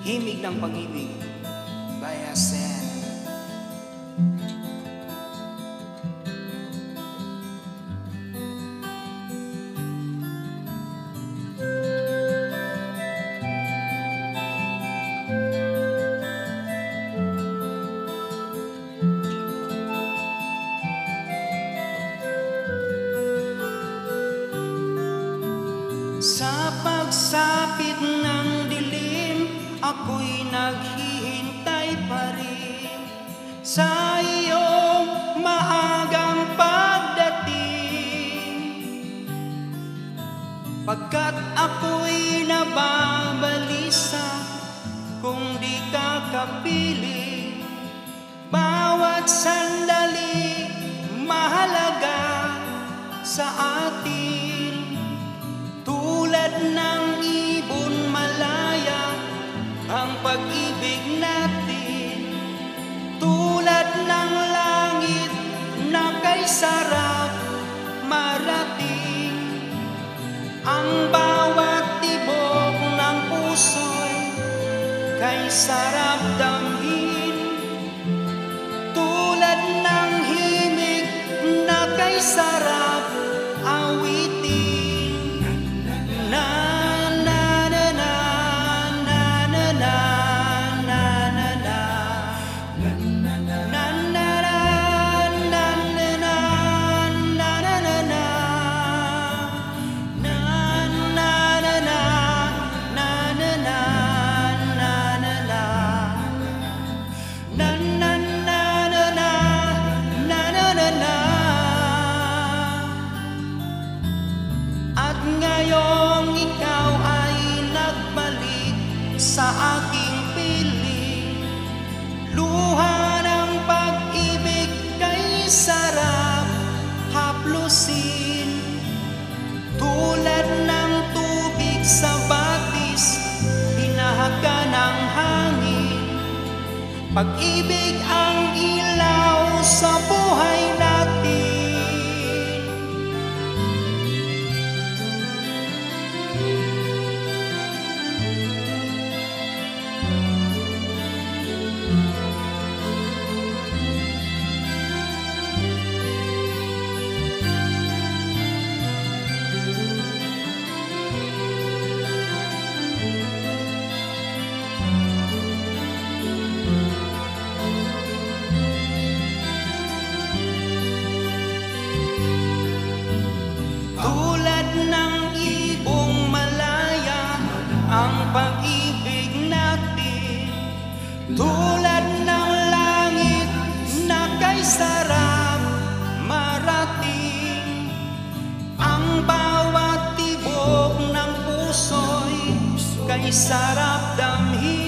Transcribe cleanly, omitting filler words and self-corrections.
Himig ng Pag-ibig by Asen. Sa pagsapit ng dilim, ako'y naghihintay pa rin sa iyong maagang pagdating. Pagkat ako'y nababalisa kung di ka kapiling, bawat sandali mahalaga sa atin. Tulad ng ibon malaya ang pag-ibig natin, tulad ng langit na kay sarap marating. Ang bawat tibok ng puso'y kay sarap damhin, tulad ng himig na kay sarap awitin. Ngayong ikaw ay nagbalik sa aking piling, luha ng pag-ibig kay sarap haplusin. Tulad ng tubig sa batis, hinahaga ng hangin, pag-ibig ang ilaw sa buhay natin. Ang pag-ibig natin, tulad ng langit na kay sarap marating. Ang bawat tibok ng puso'y kay sarap damhin.